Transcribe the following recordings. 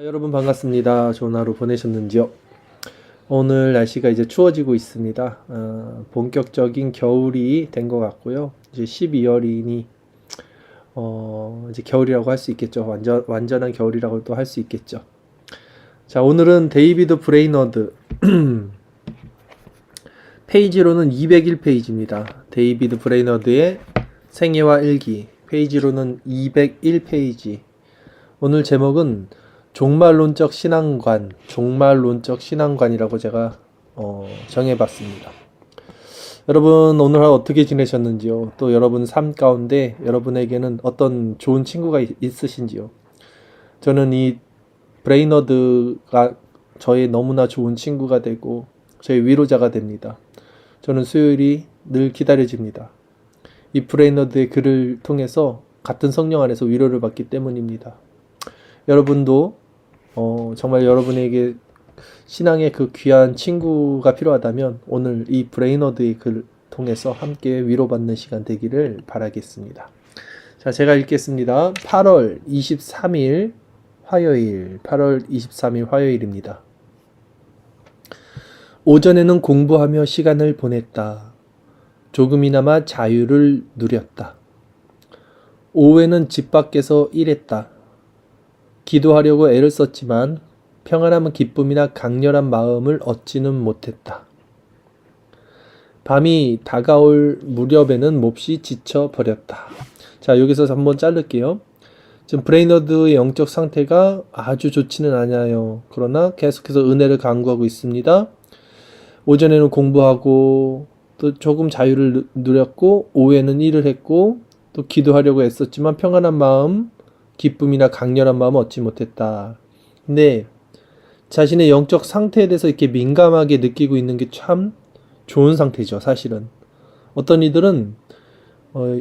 여러분 반갑습니다. 좋은 하루 보내셨는지요? 오늘 날씨가 이제 추워지고 있습니다. 본격적인 겨울이 된 것 같고요. 이제 12월이니 이제 겨울이라고 할 수 있겠죠. 완전한 겨울이라고 또 할 수 있겠죠. 자, 오늘은 데이비드 브레이너드 페이지로는 201페이지입니다. 데이비드 브레이너드의 생애와 일기 페이지로는 201페이지. 오늘 제목은 종말론적 신앙관이라고 제가 정해봤습니다. 여러분 오늘 하루 어떻게 지내셨는지요? 또 여러분 삶 가운데 여러분에게는 어떤 좋은 친구가 있으신지요? 저는 이 브레이너드가 저의 너무나 좋은 친구가 되고 저의 위로자가 됩니다. 저는 수요일이 늘 기다려집니다. 이 브레이너드의 글을 통해서 같은 성령 안에서 위로를 받기 때문입니다. 여러분도 정말 여러분에게 신앙의 그 귀한 친구가 필요하다면 오늘 이 브레이너드의 글을 통해서 함께 위로받는 시간 되기를 바라겠습니다. 자, 제가 읽겠습니다. 8월 23일 화요일입니다. 오전에는 공부하며 시간을 보냈다. 조금이나마 자유를 누렸다. 오후에는 집 밖에서 일했다. 기도하려고 애를 썼지만 평안함은 기쁨이나 강렬한 마음을 얻지는 못했다. 밤이 다가올 무렵에는 몹시 지쳐버렸다. 자, 여기서 한번 자를게요. 지금 브레이너드의 영적 상태가 아주 좋지는 않아요. 그러나 계속해서 은혜를 간구하고 있습니다. 오전에는 공부하고 또 조금 자유를 누렸고 오후에는 일을 했고 또 기도하려고 애썼지만 평안한 마음 기쁨이나 강렬한 마음을 얻지 못했다. 근데 자신의 영적 상태에 대해서 이렇게 민감하게 느끼고 있는 게 참 좋은 상태죠, 사실은. 어떤 이들은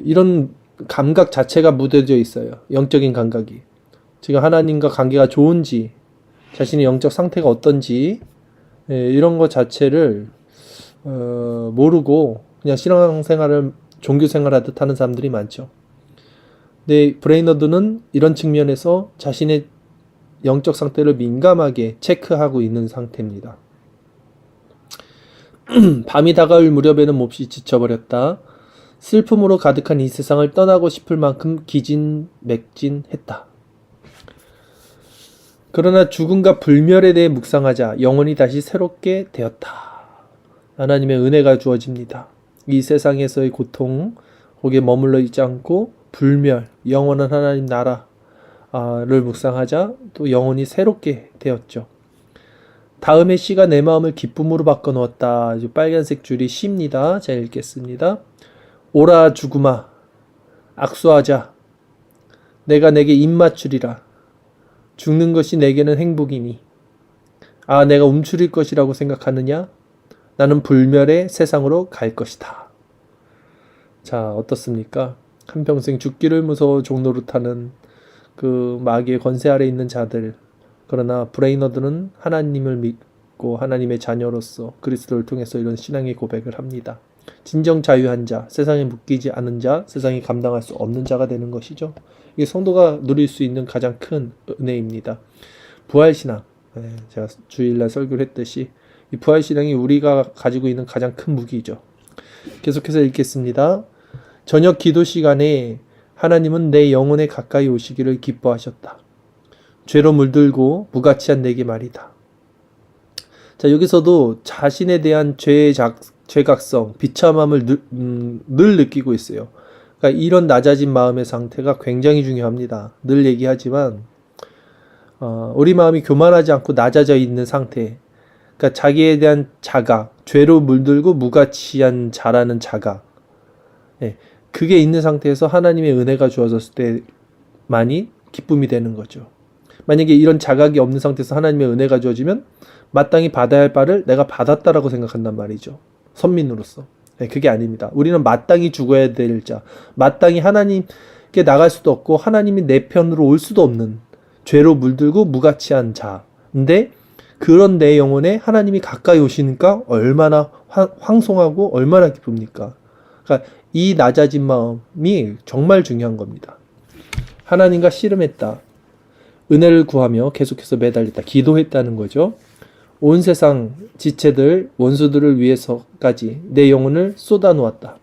이런 감각 자체가 무뎌져 있어요. 영적인 감각이. 지금 하나님과 관계가 좋은지, 자신의 영적 상태가 어떤지, 이런 것 자체를 모르고 그냥 신앙생활을 종교생활하듯 하는 사람들이 많죠. 근데 브레이너드는 이런 측면에서 자신의 영적 상태를 민감하게 체크하고 있는 상태입니다. 밤이 다가올 무렵에는 몹시 지쳐버렸다. 슬픔으로 가득한 이 세상을 떠나고 싶을 만큼 기진맥진했다. 그러나 죽음과 불멸에 대해 묵상하자 영혼이 다시 새롭게 되었다. 하나님의 은혜가 주어집니다. 이 세상에서의 고통, 거기에 머물러 있지 않고 불멸, 영원한 하나님 나라를 묵상하자 또 영혼이 새롭게 되었죠. 다음의 시가 내 마음을 기쁨으로 바꿔놓았다. 아주 빨간색 줄이 시입니다. 자, 읽겠습니다. 오라 죽음아, 악수하자. 내가 내게 입맞추리라. 죽는 것이 내게는 행복이니. 아, 내가 움츠릴 것이라고 생각하느냐? 나는 불멸의 세상으로 갈 것이다. 자, 어떻습니까? 한평생 죽기를 무서워 종노릇하는 그 마귀의 권세 아래 있는 자들. 그러나 브레이너드는 하나님을 믿고 하나님의 자녀로서 그리스도를 통해서 이런 신앙의 고백을 합니다. 진정 자유한 자, 세상에 묶이지 않은 자, 세상이 감당할 수 없는 자가 되는 것이죠. 이게 성도가 누릴 수 있는 가장 큰 은혜입니다. 부활신앙, 제가 주일날 설교를 했듯이 이 부활신앙이 우리가 가지고 있는 가장 큰 무기죠. 계속해서 읽겠습니다. 저녁 기도 시간에 하나님은 내 영혼에 가까이 오시기를 기뻐하셨다. 죄로 물들고 무가치한 내게 말이다. 자, 여기서도 자신에 대한 죄각성, 비참함을 늘 느끼고 있어요. 그러니까 이런 낮아진 마음의 상태가 굉장히 중요합니다. 늘 얘기하지만 우리 마음이 교만하지 않고 낮아져 있는 상태, 그러니까 자기에 대한 자각, 죄로 물들고 무가치한 자라는 자각, 그게 있는 상태에서 하나님의 은혜가 주어졌을 때만이 기쁨이 되는 거죠. 만약에 이런 자각이 없는 상태에서 하나님의 은혜가 주어지면 마땅히 받아야 할 바를 내가 받았다라고 생각한단 말이죠. 선민으로서. 그게 아닙니다. 우리는 마땅히 죽어야 될 자, 마땅히 하나님께 나갈 수도 없고 하나님이 내 편으로 올 수도 없는 죄로 물들고 무가치한 자인데 그런 내 영혼에 하나님이 가까이 오시니까 얼마나 황송하고 얼마나 기쁩니까? 그러니까 이 낮아진 마음이 정말 중요한 겁니다. 하나님과 씨름했다. 은혜를 구하며 계속해서 매달렸다. 기도했다는 거죠. 온 세상 지체들, 원수들을 위해서까지 내 영혼을 쏟아놓았다.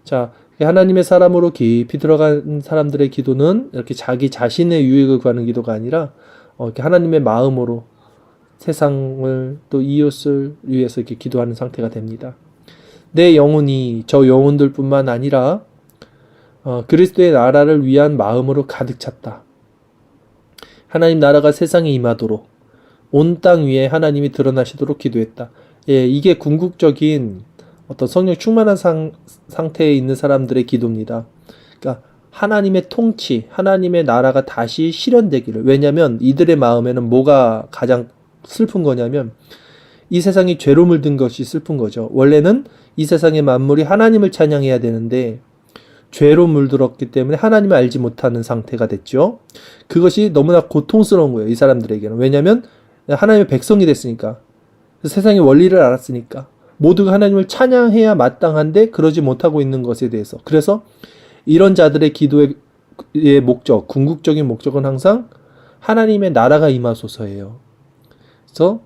자, 하나님의 사람으로 깊이 들어간 사람들의 기도는 이렇게 자기 자신의 유익을 구하는 기도가 아니라 이렇게 하나님의 마음으로 세상을 또 이웃을 위해서 이렇게 기도하는 상태가 됩니다. 내 영혼이 저 영혼들뿐만 아니라 그리스도의 나라를 위한 마음으로 가득 찼다. 하나님 나라가 세상에 임하도록 온 땅 위에 하나님이 드러나시도록 기도했다. 예, 이게 궁극적인 어떤 성령 충만한 상태에 있는 사람들의 기도입니다. 그러니까 하나님의 통치, 하나님의 나라가 다시 실현되기를. 왜냐하면 이들의 마음에는 뭐가 가장 슬픈 거냐면 이 세상이 죄로 물든 것이 슬픈 거죠. 원래는 이 세상의 만물이 하나님을 찬양해야 되는데 죄로 물들었기 때문에 하나님을 알지 못하는 상태가 됐죠. 그것이 너무나 고통스러운 거예요. 이 사람들에게는. 왜냐하면 하나님의 백성이 됐으니까. 세상의 원리를 알았으니까. 모두가 하나님을 찬양해야 마땅한데 그러지 못하고 있는 것에 대해서. 그래서 이런 자들의 기도의 목적, 궁극적인 목적은 항상 하나님의 나라가 임하소서예요. 그래서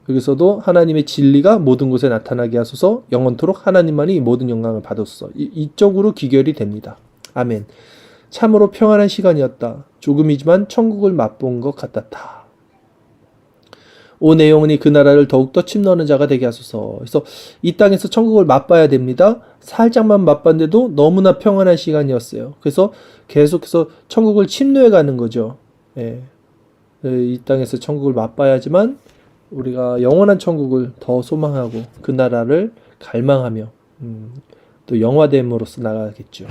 여기서도 하나님의 진리가 모든 곳에 나타나게 하소서, 영원토록 하나님만이 모든 영광을 받았소서. 이쪽으로 귀결이 됩니다. 아멘. 참으로 평안한 시간이었다. 조금이지만 천국을 맛본 것 같았다. 오 내 영혼이 그 나라를 더욱더 침노하는 자가 되게 하소서. 그래서 이 땅에서 천국을 맛봐야 됩니다. 살짝만 맛봤는데도 너무나 평안한 시간이었어요. 그래서 계속해서 천국을 침노해 가는 거죠. 예. 이 땅에서 천국을 맛봐야지만 우리가 영원한 천국을 더 소망하고 그 나라를 갈망하며 또 영화됨으로써 나가겠죠.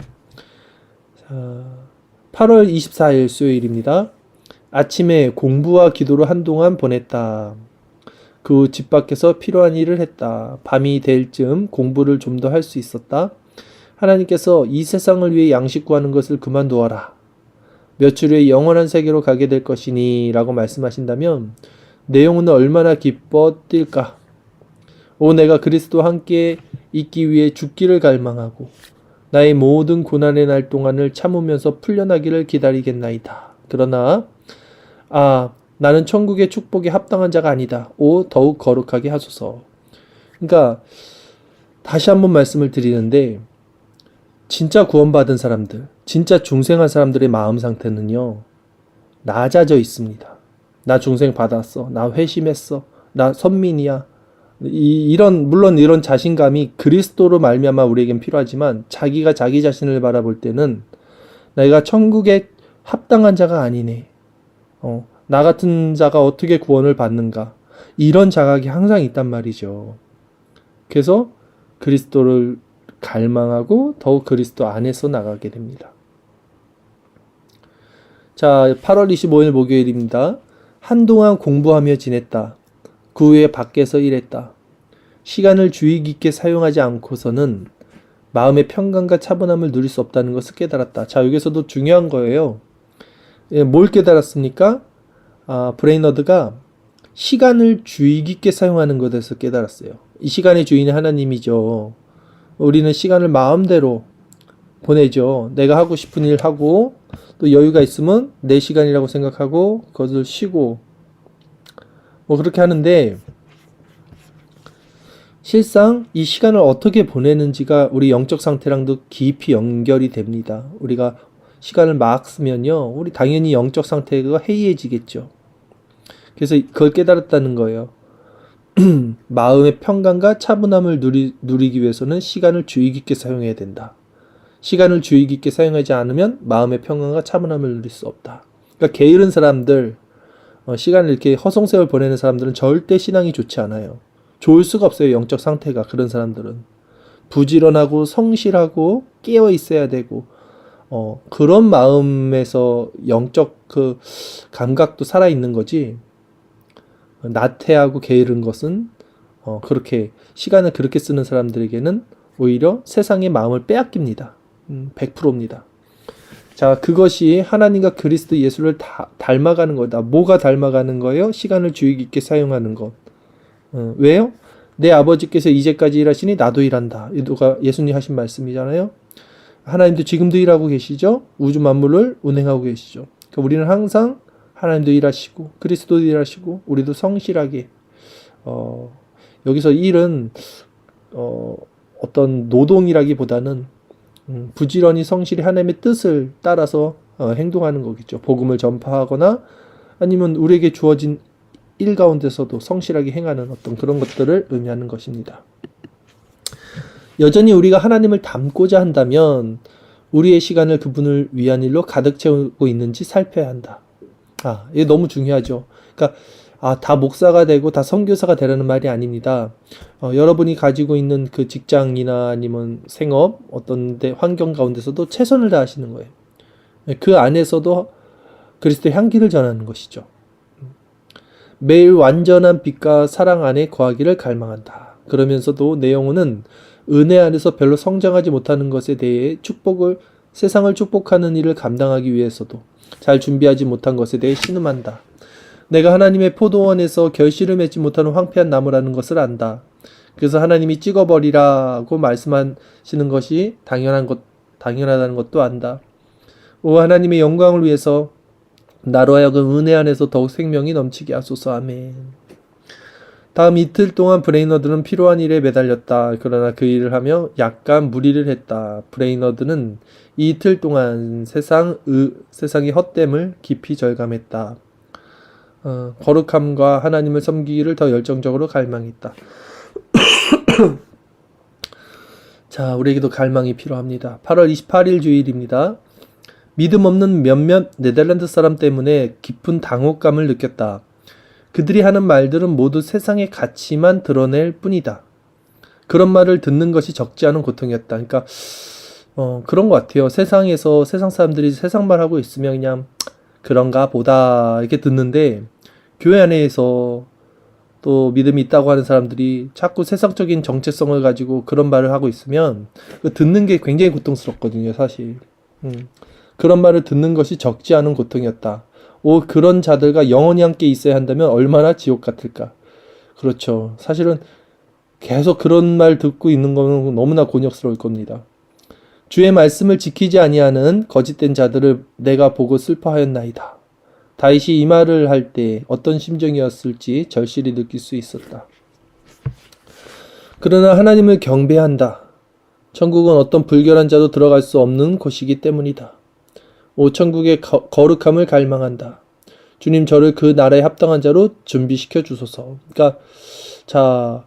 자, 8월 24일 수요일입니다. 아침에 공부와 기도로 한동안 보냈다. 그 집 밖에서 필요한 일을 했다. 밤이 될 즈음 공부를 좀 더 할 수 있었다. 하나님께서 이 세상을 위해 양식 구하는 것을 그만두어라. 며칠 후에 영원한 세계로 가게 될 것이니 라고 말씀하신다면 내 영혼은 얼마나 기뻐 뛸까. 오 내가 그리스도와 함께 있기 위해 죽기를 갈망하고 나의 모든 고난의 날 동안을 참으면서 풀려나기를 기다리겠나이다. 그러나 나는 천국의 축복에 합당한 자가 아니다. 오 더욱 거룩하게 하소서. 그러니까 다시 한번 말씀을 드리는데 진짜 구원받은 사람들, 진짜 중생한 사람들의 마음 상태는요, 낮아져 있습니다. 나 중생 받았어. 나 회심했어. 나 선민이야. 물론 이런 자신감이 그리스도로 말미암아 우리에겐 필요하지만 자기가 자기 자신을 바라볼 때는 내가 천국에 합당한 자가 아니네. 나 같은 자가 어떻게 구원을 받는가. 이런 자각이 항상 있단 말이죠. 그래서 그리스도를 갈망하고 더욱 그리스도 안에서 나가게 됩니다. 자, 8월 25일 목요일입니다. 한동안 공부하며 지냈다. 그 후에 밖에서 일했다. 시간을 주의 깊게 사용하지 않고서는 마음의 평강과 차분함을 누릴 수 없다는 것을 깨달았다. 자, 여기서도 중요한 거예요. 뭘 깨달았습니까? 브레이너드가 시간을 주의 깊게 사용하는 것에서 깨달았어요. 이 시간의 주인은 하나님이죠. 우리는 시간을 마음대로 보내죠. 내가 하고 싶은 일 하고 또 여유가 있으면 내 시간이라고 생각하고 그것을 쉬고 그렇게 하는데 실상 이 시간을 어떻게 보내는지가 우리 영적 상태랑도 깊이 연결이 됩니다. 우리가 시간을 막 쓰면요, 우리 당연히 영적 상태가 해이해지겠죠. 그래서 그걸 깨달았다는 거예요. 마음의 평강과 차분함을 누리기 위해서는 시간을 주의 깊게 사용해야 된다. 시간을 주의 깊게 사용하지 않으면 마음의 평강과 차분함을 누릴 수 없다. 그러니까 게으른 사람들, 시간을 이렇게 허송세월 보내는 사람들은 절대 신앙이 좋지 않아요. 좋을 수가 없어요. 영적 상태가. 그런 사람들은 부지런하고 성실하고 깨어 있어야 되고 그런 마음에서 영적 그 감각도 살아있는 거지, 나태하고 게으른 것은 그렇게 시간을 그렇게 쓰는 사람들에게는 오히려 세상의 마음을 빼앗깁니다. 100%입니다. 자, 그것이 하나님과 그리스도 예수를 닮아가는 거다. 뭐가 닮아가는 거예요? 시간을 주의 깊게 사용하는 것. 왜요? 내 아버지께서 이제까지 일하시니 나도 일한다. 이도가 예수님 하신 말씀이잖아요. 하나님도 지금도 일하고 계시죠. 우주 만물을 운행하고 계시죠. 그러니까 우리는 항상 하나님도 일하시고 그리스도도 일하시고 우리도 성실하게 여기서 일은 어떤 노동이라기보다는 부지런히 성실히 하나님의 뜻을 따라서 행동하는 거겠죠. 복음을 전파하거나 아니면 우리에게 주어진 일 가운데서도 성실하게 행하는 어떤 그런 것들을 의미하는 것입니다. 여전히 우리가 하나님을 닮고자 한다면 우리의 시간을 그분을 위한 일로 가득 채우고 있는지 살펴야 한다. 이게 너무 중요하죠. 그러니까 다 목사가 되고 다 선교사가 되라는 말이 아닙니다. 여러분이 가지고 있는 그 직장이나 아니면 생업 어떤 데 환경 가운데서도 최선을 다하시는 거예요. 그 안에서도 그리스도의 향기를 전하는 것이죠. 매일 완전한 빛과 사랑 안에 거하기를 갈망한다. 그러면서도 내 영혼은 은혜 안에서 별로 성장하지 못하는 것에 대해 세상을 축복하는 일을 감당하기 위해서도 잘 준비하지 못한 것에 대해 신음한다. 내가 하나님의 포도원에서 결실을 맺지 못하는 황폐한 나무라는 것을 안다. 그래서 하나님이 찍어버리라고 말씀하시는 것이 당연하다는 것도 안다. 오 하나님의 영광을 위해서 나로 하여금 은혜 안에서 더욱 생명이 넘치게 하소서. 아멘. 다음 이틀 동안 브레이너드는 필요한 일에 매달렸다. 그러나 그 일을 하며 약간 무리를 했다. 브레이너드는 이틀 동안 세상의 헛됨을 깊이 절감했다. 거룩함과 하나님을 섬기기를 더 열정적으로 갈망했다. 자, 우리에게도 갈망이 필요합니다. 8월 28일 주일입니다. 믿음 없는 몇몇 네덜란드 사람 때문에 깊은 당혹감을 느꼈다. 그들이 하는 말들은 모두 세상의 가치만 드러낼 뿐이다. 그런 말을 듣는 것이 적지 않은 고통이었다. 그러니까 그런 것 같아요. 세상에서 세상 사람들이 세상 말하고 있으면 그냥 그런가 보다 이렇게 듣는데 교회 안에서 또 믿음이 있다고 하는 사람들이 자꾸 세상적인 정체성을 가지고 그런 말을 하고 있으면 듣는 게 굉장히 고통스럽거든요, 사실. 그런 말을 듣는 것이 적지 않은 고통이었다. 그런 자들과 영원히 함께 있어야 한다면 얼마나 지옥 같을까. 그렇죠. 사실은 계속 그런 말 듣고 있는 거는 너무나 곤욕스러울 겁니다. 주의 말씀을 지키지 아니하는 거짓된 자들을 내가 보고 슬퍼하였나이다. 다윗이 이 말을 할 때 어떤 심정이었을지 절실히 느낄 수 있었다. 그러나 하나님을 경배한다. 천국은 어떤 불결한 자도 들어갈 수 없는 곳이기 때문이다. 천국의 거룩함을 갈망한다. 주님 저를 그 나라에 합당한 자로 준비시켜 주소서. 그러니까 자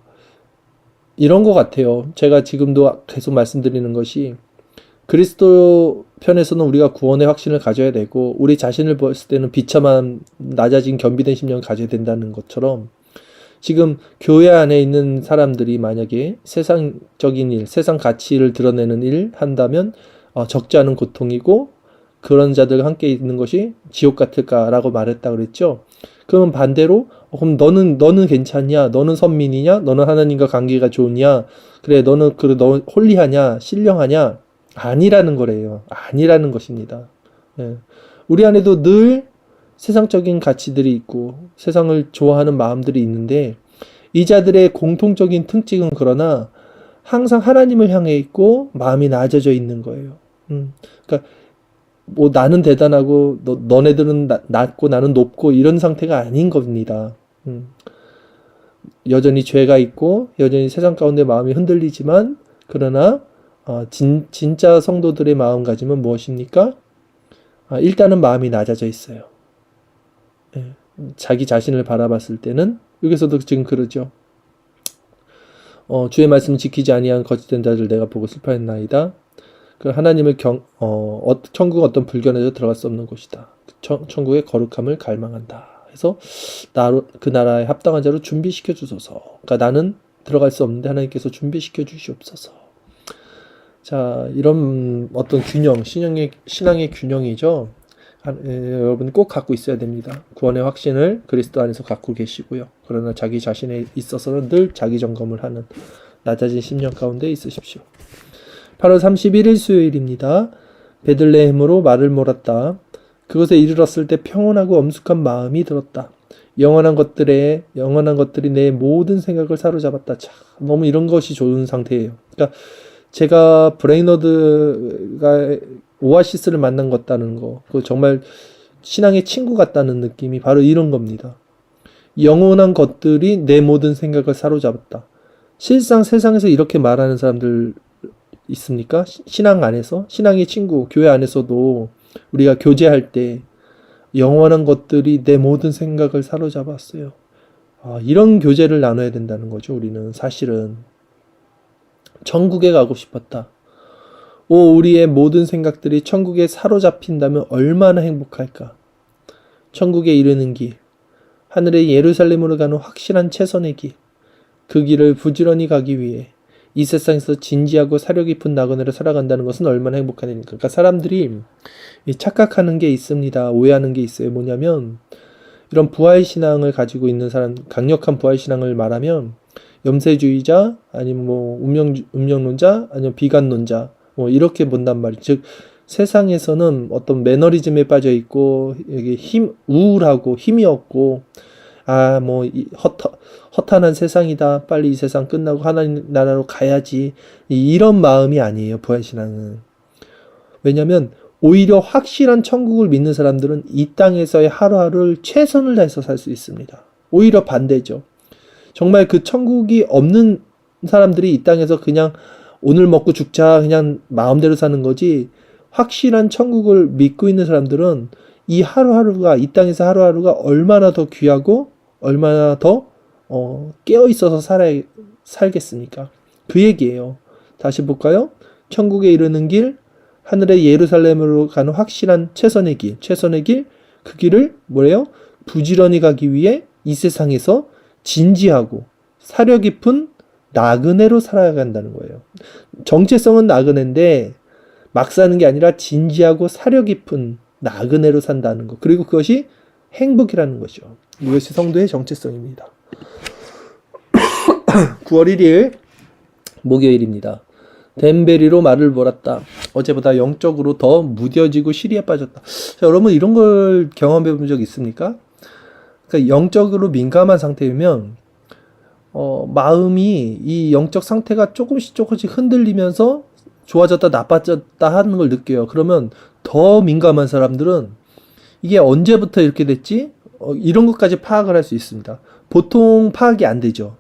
이런 것 같아요. 제가 지금도 계속 말씀드리는 것이 그리스도 편에서는 우리가 구원의 확신을 가져야 되고 우리 자신을 봤을 때는 비참한 낮아진 겸비된 심령을 가져야 된다는 것처럼 지금 교회 안에 있는 사람들이 만약에 세상적인 일, 세상 가치를 드러내는 일 한다면 적지 않은 고통이고 그런 자들과 함께 있는 것이 지옥 같을까라고 말했다 그랬죠. 그러면 반대로 그럼 너는 괜찮냐? 너는 선민이냐? 너는 하나님과 관계가 좋으냐? 그래 너는 너 홀리하냐? 신령하냐? 아니라는 거래요. 아니라는 것입니다. 예. 우리 안에도 늘 세상적인 가치들이 있고 세상을 좋아하는 마음들이 있는데 이 자들의 공통적인 특징은 그러나 항상 하나님을 향해 있고 마음이 낮아져 있는 거예요. 그러니까 뭐 나는 대단하고 너네들은 낮고 나는 높고 이런 상태가 아닌 겁니다. 여전히 죄가 있고 여전히 세상 가운데 마음이 흔들리지만 그러나 진짜 성도들의 마음가짐은 무엇입니까? 일단은 마음이 낮아져 있어요. 예, 자기 자신을 바라봤을 때는 여기서도 지금 그러죠. 주의 말씀을 지키지 아니한 거짓된 자들 내가 보고 슬퍼했나이다. 그 하나님을 천국은 어떤 불견에도 들어갈 수 없는 곳이다. 천국의 거룩함을 갈망한다. 그래서 그 나라에 합당한 자로 준비시켜 주소서. 그러니까 나는 들어갈 수 없는데 하나님께서 준비시켜 주시옵소서. 자, 이런 어떤 균형, 신앙의 균형이죠. 여러분 꼭 갖고 있어야 됩니다. 구원의 확신을 그리스도 안에서 갖고 계시고요. 그러나 자기 자신에 있어서는 늘 자기 점검을 하는 낮아진 심령 가운데 있으십시오. 8월 31일 수요일입니다. 베들레헴으로 말을 몰았다. 그것에 이르렀을 때 평온하고 엄숙한 마음이 들었다. 영원한 것들이 내 모든 생각을 사로잡았다. 참, 너무 이런 것이 좋은 상태예요. 그러니까 제가 브레이너드가 오아시스를 만난 것 같다는 거, 그 정말 신앙의 친구 같다는 느낌이 바로 이런 겁니다. 영원한 것들이 내 모든 생각을 사로잡았다. 실상 세상에서 이렇게 말하는 사람들 있습니까? 신앙 안에서? 신앙의 친구, 교회 안에서도 우리가 교제할 때 영원한 것들이 내 모든 생각을 사로잡았어요. 이런 교제를 나눠야 된다는 거죠. 우리는 사실은 천국에 가고 싶었다. 우리의 모든 생각들이 천국에 사로잡힌다면 얼마나 행복할까. 천국에 이르는 길, 하늘의 예루살렘으로 가는 확실한 최선의 길, 그 길을 부지런히 가기 위해 이 세상에서 진지하고 사려 깊은 나그네로 살아간다는 것은 얼마나 행복한 일입니까? 그러니까 사람들이 착각하는 게 있습니다. 오해하는 게 있어요. 뭐냐면 이런 부활신앙을 가지고 있는 사람, 강력한 부활신앙을 말하면 염세주의자, 아니면 뭐 운명론자, 아니면 비관론자, 뭐 이렇게 본단 말이죠. 즉 세상에서는 어떤 매너리즘에 빠져 있고 이게 우울하고 힘이 없고 뭐 허탄한 세상이다. 빨리 이 세상 끝나고 하나님 나라로 가야지. 이런 마음이 아니에요. 부활신앙은. 왜냐하면 오히려 확실한 천국을 믿는 사람들은 이 땅에서의 하루하루를 최선을 다해서 살 수 있습니다. 오히려 반대죠. 정말 그 천국이 없는 사람들이 이 땅에서 그냥 오늘 먹고 죽자 그냥 마음대로 사는 거지, 확실한 천국을 믿고 있는 사람들은 이 하루하루가, 이 땅에서 하루하루가 얼마나 더 귀하고 얼마나 더 깨어 있어서 살겠습니까? 그 얘기예요. 다시 볼까요? 천국에 이르는 길, 하늘의 예루살렘으로 가는 확실한 최선의 길, 그 길을 뭐래요? 부지런히 가기 위해 이 세상에서 진지하고 사려 깊은 나그네로 살아간다는 거예요. 정체성은 나그네인데 막 사는 게 아니라 진지하고 사려 깊은 나그네로 산다는 거. 그리고 그것이 행복이라는 거죠. 이것이 성도의 정체성입니다. 9월 1일 목요일입니다. 댐베리로 말을 몰았다. 어제보다 영적으로 더 무뎌지고 시리에 빠졌다. 자, 여러분 이런 걸 경험해 본 적 있습니까? 그러니까 영적으로 민감한 상태이면 마음이 이 영적 상태가 조금씩 흔들리면서 좋아졌다 나빠졌다 하는 걸 느껴요. 그러면 더 민감한 사람들은 이게 언제부터 이렇게 됐지? 이런 것까지 파악을 할 수 있습니다. 보통 파악이 안 되죠.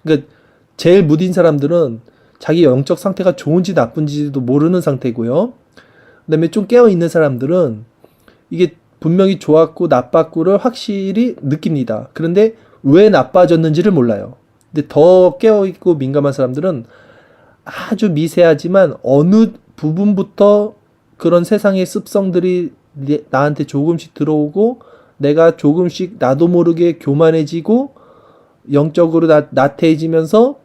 그러니까 제일 무딘 사람들은 자기 영적 상태가 좋은지 나쁜지도 모르는 상태고요. 그다음에 좀 깨어있는 사람들은 이게 분명히 좋았고 나빴고를 확실히 느낍니다. 그런데 왜 나빠졌는지를 몰라요. 근데 더 깨어있고 민감한 사람들은 아주 미세하지만 어느 부분부터 그런 세상의 습성들이 나한테 조금씩 들어오고 내가 조금씩 나도 모르게 교만해지고 영적으로 나태해지면서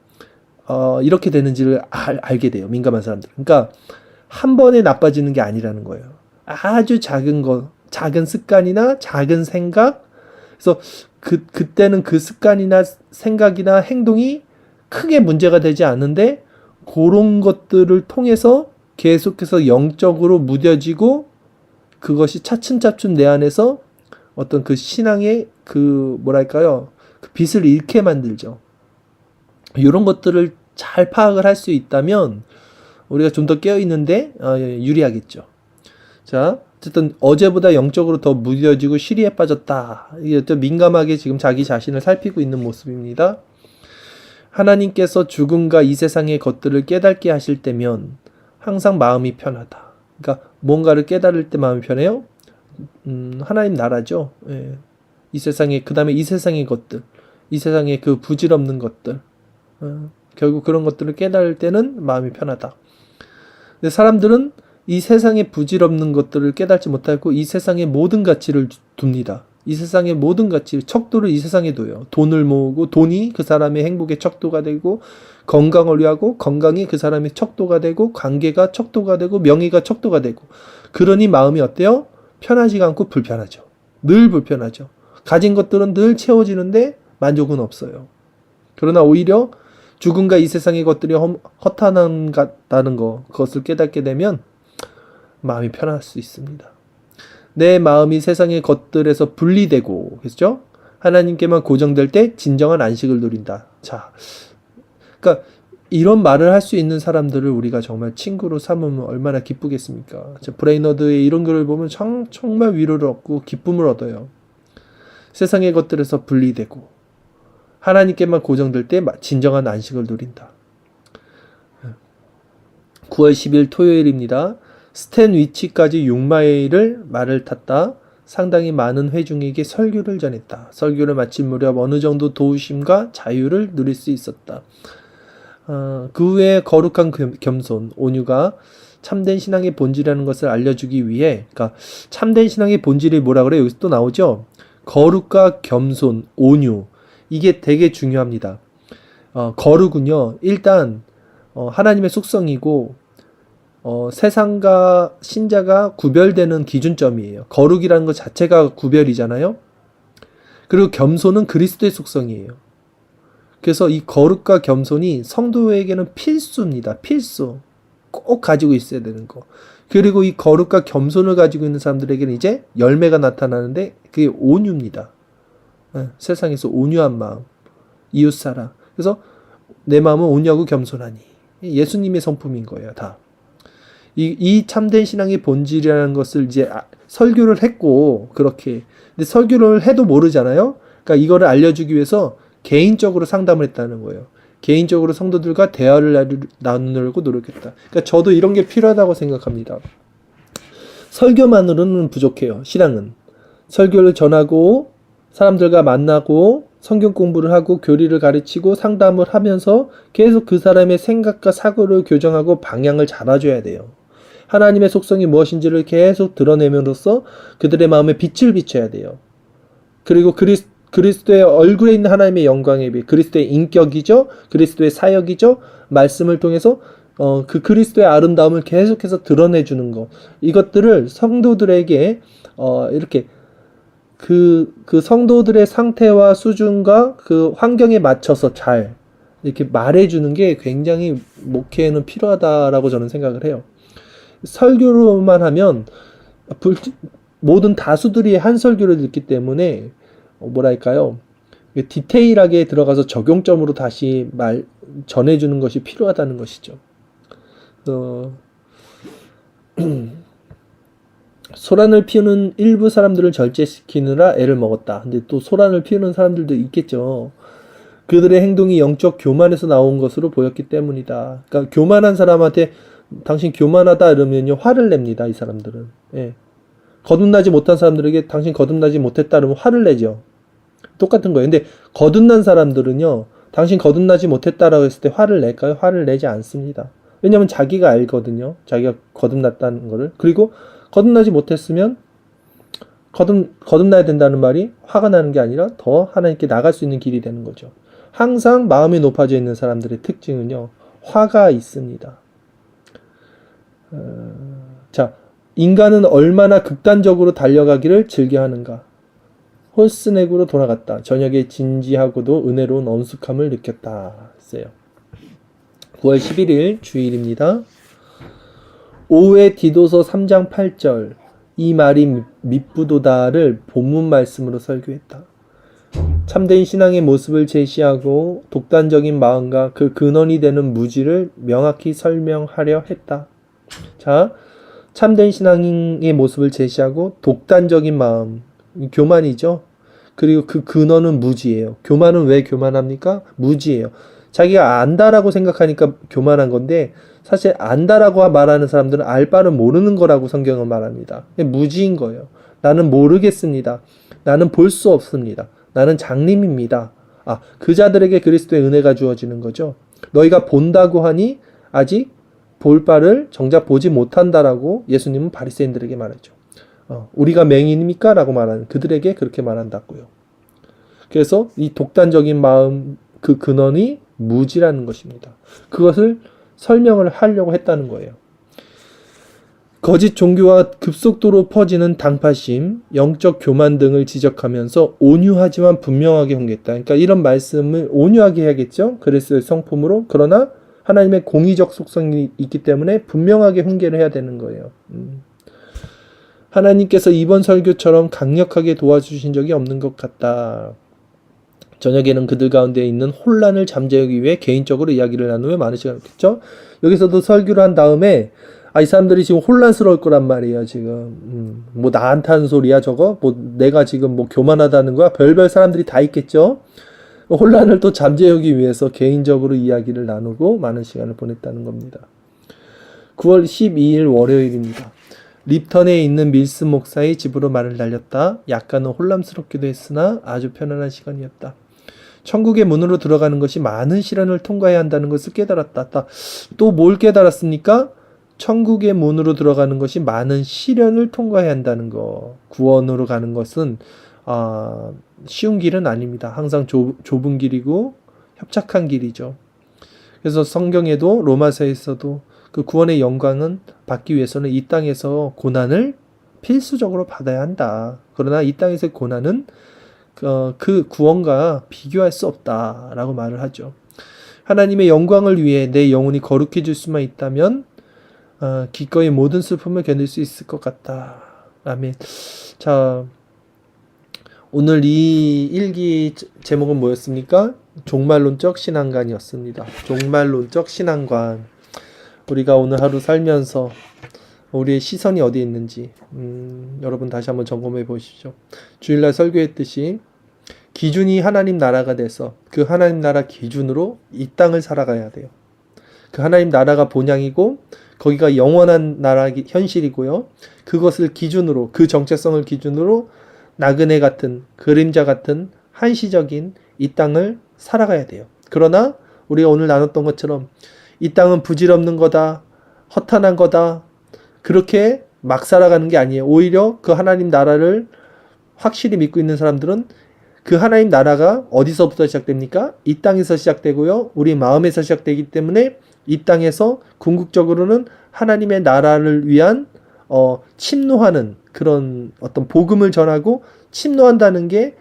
이렇게 되는지를 알게 돼요. 민감한 사람들. 그러니까 한 번에 나빠지는 게 아니라는 거예요. 아주 작은 거, 작은 습관이나 작은 생각. 그래서 그때는 그 습관이나 생각이나 행동이 크게 문제가 되지 않는데 그런 것들을 통해서 계속해서 영적으로 무뎌지고 그것이 차츰차츰 내 안에서 어떤 그 신앙의 그 빛을 잃게 만들죠. 이런 것들을 잘 파악을 할 수 있다면 우리가 좀 더 깨어있는데 유리하겠죠. 자, 어쨌든 어제보다 영적으로 더 무뎌지고 시리에 빠졌다. 이게 또 민감하게 지금 자기 자신을 살피고 있는 모습입니다. 하나님께서 죽음과 이 세상의 것들을 깨닫게 하실 때면 항상 마음이 편하다. 그러니까 뭔가를 깨달을 때 마음이 편해요? 하나님 나라죠. 예. 이 세상에, 그 다음에 이 세상의 것들, 이 세상의 그 부질없는 것들, 결국 그런 것들을 깨달을 때는 마음이 편하다. 근데 사람들은 이 세상의 부질없는 것들을 깨닫지 못하고 이 세상의 모든 가치를 둡니다. 이 세상의 모든 가치, 척도를 이 세상에 둬요. 돈을 모으고 돈이 그 사람의 행복의 척도가 되고, 건강을 위하고 건강이 그 사람의 척도가 되고, 관계가 척도가 되고, 명예가 척도가 되고. 그러니 마음이 어때요? 편하지가 않고 불편하죠. 늘 불편하죠. 가진 것들은 늘 채워지는데 만족은 없어요. 그러나 오히려 죽음과 이 세상의 것들이 허탄하다는 거, 그것을 깨닫게 되면 마음이 편할 수 있습니다. 내 마음이 세상의 것들에서 분리되고, 그렇죠? 하나님께만 고정될 때 진정한 안식을 누린다. 자, 그러니까 이런 말을 할 수 있는 사람들을 우리가 정말 친구로 삼으면 얼마나 기쁘겠습니까? 브레이너드의 이런 글을 보면 정말 위로를 얻고 기쁨을 얻어요. 세상의 것들에서 분리되고 하나님께만 고정될 때 진정한 안식을 누린다. 9월 10일 토요일입니다. 스탠 위치까지 6마일을 말을 탔다. 상당히 많은 회중에게 설교를 전했다. 설교를 마칠 무렵 어느 정도 도우심과 자유를 누릴 수 있었다. 그 후에 거룩한 겸손, 온유가 참된 신앙의 본질이라는 것을 알려주기 위해, 그러니까 참된 신앙의 본질이 뭐라 그래요? 여기서 또 나오죠? 거룩과 겸손, 온유. 이게 되게 중요합니다. 거룩은요, 일단 하나님의 속성이고 세상과 신자가 구별되는 기준점이에요. 거룩이라는 것 자체가 구별이잖아요. 그리고 겸손은 그리스도의 속성이에요. 그래서 이 거룩과 겸손이 성도에게는 필수입니다. 필수. 꼭 가지고 있어야 되는 거. 그리고 이 거룩과 겸손을 가지고 있는 사람들에게는 이제 열매가 나타나는데 그게 온유입니다. 세상에서 온유한 마음, 이웃사랑. 그래서 내 마음은 온유하고 겸손하니. 예수님의 성품인 거예요, 다. 이 참된 신앙의 본질이라는 것을 이제 설교를 했고, 그렇게. 근데 설교를 해도 모르잖아요? 그러니까 이거를 알려주기 위해서 개인적으로 상담을 했다는 거예요. 개인적으로 성도들과 대화를 나누려고 노력했다. 그러니까 저도 이런 게 필요하다고 생각합니다. 설교만으로는 부족해요, 신앙은. 설교를 전하고, 사람들과 만나고, 성경 공부를 하고, 교리를 가르치고, 상담을 하면서 계속 그 사람의 생각과 사고를 교정하고 방향을 잡아줘야 돼요. 하나님의 속성이 무엇인지를 계속 드러내면서 그들의 마음에 빛을 비춰야 돼요. 그리고 그리스도의 얼굴에 있는 하나님의 영광에 비해 그리스도의 인격이죠. 그리스도의 사역이죠. 말씀을 통해서 그 그리스도의 아름다움을 계속해서 드러내주는 것. 이것들을 성도들에게 이렇게 그 성도들의 상태와 수준과 그 환경에 맞춰서 잘 이렇게 말해주는 게 굉장히 목회에는 필요하다라고 저는 생각을 해요. 설교로만 하면 모든 다수들이 한 설교를 듣기 때문에 뭐랄까요, 디테일하게 들어가서 적용점으로 다시 전해주는 것이 필요하다는 것이죠. 소란을 피우는 일부 사람들을 절제시키느라 애를 먹었다. 근데 또 소란을 피우는 사람들도 있겠죠. 그들의 행동이 영적 교만에서 나온 것으로 보였기 때문이다. 그러니까 교만한 사람한테 당신 교만하다 이러면요, 화를 냅니다. 이 사람들은. 예. 거듭나지 못한 사람들에게 당신 거듭나지 못했다 그러면 화를 내죠. 똑같은 거예요. 근데 거듭난 사람들은요, 당신 거듭나지 못했다라고 했을 때 화를 낼까요? 화를 내지 않습니다. 왜냐하면 자기가 알거든요. 자기가 거듭났다는 거를. 그리고 거듭나지 못했으면 거듭나야 된다는 말이 화가 나는 게 아니라 더 하나님께 나갈 수 있는 길이 되는 거죠. 항상 마음이 높아져 있는 사람들의 특징은요, 화가 있습니다. 자, 인간은 얼마나 극단적으로 달려가기를 즐겨하는가. 홀스넥으로 돌아갔다. 저녁에 진지하고도 은혜로운 엄숙함을 느꼈다. 했어요. 9월 11일 주일입니다. 오후에 디도서 3장 8절 이 말이 미쁘도다를 본문 말씀으로 설교했다. 참된 신앙의 모습을 제시하고 독단적인 마음과 그 근원이 되는 무지를 명확히 설명하려 했다. 자, 참된 신앙의 모습을 제시하고 독단적인 마음, 교만이죠. 그리고 그 근원은 무지예요. 교만은 왜 교만합니까? 무지예요. 자기가 안다라고 생각하니까 교만한 건데 사실 안다라고 말하는 사람들은 알 바를 모르는 거라고 성경은 말합니다. 무지인 거예요. 나는 모르겠습니다. 나는 볼 수 없습니다. 나는 장님입니다. 그 자들에게 그리스도의 은혜가 주어지는 거죠. 너희가 본다고 하니 아직 볼 바를 정작 보지 못한다라고 예수님은 바리새인들에게 말했죠. 우리가 맹인입니까? 라고 말하는 그들에게 그렇게 말한다고요. 그래서 이 독단적인 마음 그 근원이 무지라는 것입니다. 그것을 설명을 하려고 했다는 거예요. 거짓 종교와 급속도로 퍼지는 당파심, 영적 교만 등을 지적하면서 온유하지만 분명하게 훈계했다. 그러니까 이런 말씀을 온유하게 해야겠죠. 그리스도의 성품으로. 그러나 하나님의 공의적 속성이 있기 때문에 분명하게 훈계를 해야 되는 거예요. 하나님께서 이번 설교처럼 강력하게 도와주신 적이 없는 것 같다. 저녁에는 그들 가운데 있는 혼란을 잠재우기 위해 개인적으로 이야기를 나누며 많은 시간을 했겠죠. 여기서도 설교를 한 다음에 이 사람들이 지금 혼란스러울 거란 말이에요. 지금 뭐 나한테 하는 소리야 저거? 뭐 내가 지금 뭐 교만하다는 거야? 별별 사람들이 다 있겠죠. 혼란을 또 잠재우기 위해서 개인적으로 이야기를 나누고 많은 시간을 보냈다는 겁니다. 9월 12일 월요일입니다. 립턴에 있는 밀스 목사의 집으로 말을 날렸다. 약간은 혼란스럽기도 했으나 아주 편안한 시간이었다. 천국의 문으로 들어가는 것이 많은 시련을 통과해야 한다는 것을 깨달았다. 또 뭘 깨달았습니까? 천국의 문으로 들어가는 것이 많은 시련을 통과해야 한다는 거. 구원으로 가는 것은 쉬운 길은 아닙니다. 항상 좁은 길이고 협착한 길이죠. 그래서 성경에도 로마서에서도 그 구원의 영광은 받기 위해서는 이 땅에서 고난을 필수적으로 받아야 한다. 그러나 이 땅에서의 고난은 그 구원과 비교할 수 없다라고 말을 하죠. 하나님의 영광을 위해 내 영혼이 거룩해질 수만 있다면 기꺼이 모든 슬픔을 견딜 수 있을 것 같다. 아멘. 자, 오늘 이 일기 제목은 뭐였습니까? 종말론적 신앙관이었습니다. 종말론적 신앙관. 우리가 오늘 하루 살면서 우리의 시선이 어디에 있는지 여러분 다시 한번 점검해 보십시오. 주일날 설교했듯이 기준이 하나님 나라가 돼서 그 하나님 나라 기준으로 이 땅을 살아가야 돼요. 그 하나님 나라가 본향이고 거기가 영원한 나라 현실이고요. 그것을 기준으로, 그 정체성을 기준으로 나그네 같은, 그림자 같은 한시적인 이 땅을 살아가야 돼요. 그러나 우리가 오늘 나눴던 것처럼 이 땅은 부질없는 거다, 허탄한 거다, 그렇게 막 살아가는 게 아니에요. 오히려 그 하나님 나라를 확실히 믿고 있는 사람들은 그 하나님 나라가 어디서부터 시작됩니까? 이 땅에서 시작되고요. 우리 마음에서 시작되기 때문에 이 땅에서 궁극적으로는 하나님의 나라를 위한 침노하는 그런 어떤 복음을 전하고 침노한다는 게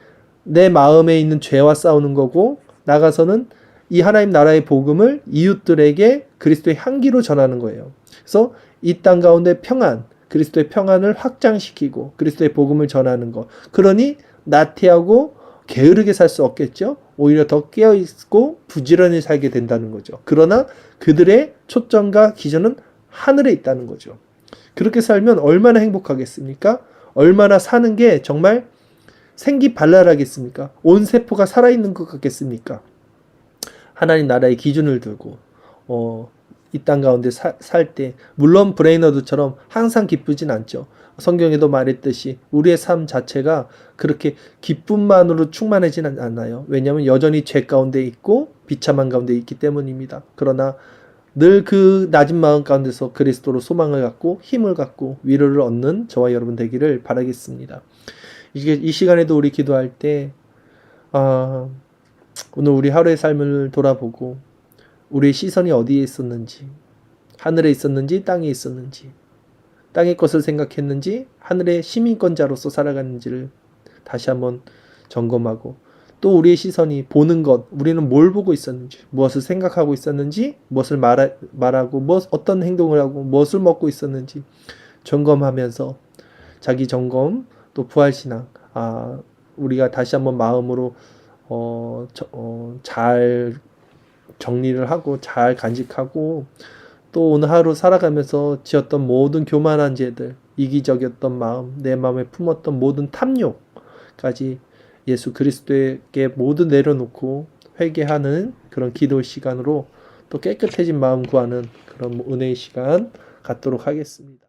내 마음에 있는 죄와 싸우는 거고 나가서는 이 하나님 나라의 복음을 이웃들에게 그리스도의 향기로 전하는 거예요. 그래서 이 땅 가운데 평안, 그리스도의 평안을 확장시키고 그리스도의 복음을 전하는 것. 그러니 나태하고 게으르게 살 수 없겠죠. 오히려 더 깨어있고 부지런히 살게 된다는 거죠. 그러나 그들의 초점과 기준은 하늘에 있다는 거죠. 그렇게 살면 얼마나 행복하겠습니까? 얼마나 사는 게 정말 생기발랄하겠습니까? 온 세포가 살아있는 것 같겠습니까? 하나님 나라의 기준을 두고 이 땅 가운데 살 때 물론 브레이너드처럼 항상 기쁘진 않죠. 성경에도 말했듯이 우리의 삶 자체가 그렇게 기쁨만으로 충만하지는 않아요. 왜냐하면 여전히 죄 가운데 있고 비참한 가운데 있기 때문입니다. 그러나 늘 그 낮은 마음 가운데서 그리스도로 소망을 갖고 힘을 갖고 위로를 얻는 저와 여러분 되기를 바라겠습니다. 이 시간에도 우리 기도할 때 오늘 우리 하루의 삶을 돌아보고 우리의 시선이 어디에 있었는지, 하늘에 있었는지 땅에 있었는지, 땅의 것을 생각했는지 하늘의 시민권자로서 살아가는지를 다시 한번 점검하고 또 우리의 시선이 보는 것, 우리는 뭘 보고 있었는지, 무엇을 생각하고 있었는지, 무엇을 말하고 어떤 행동을 하고 무엇을 먹고 있었는지 점검하면서 자기 점검 또 부활신앙 우리가 다시 한번 마음으로 잘 정리를 하고 잘 간직하고 또 오늘 하루 살아가면서 지었던 모든 교만한 죄들, 이기적이었던 마음, 내 마음에 품었던 모든 탐욕까지 예수 그리스도에게 모두 내려놓고 회개하는 그런 기도 시간으로 또 깨끗해진 마음 구하는 그런 은혜의 시간 갖도록 하겠습니다.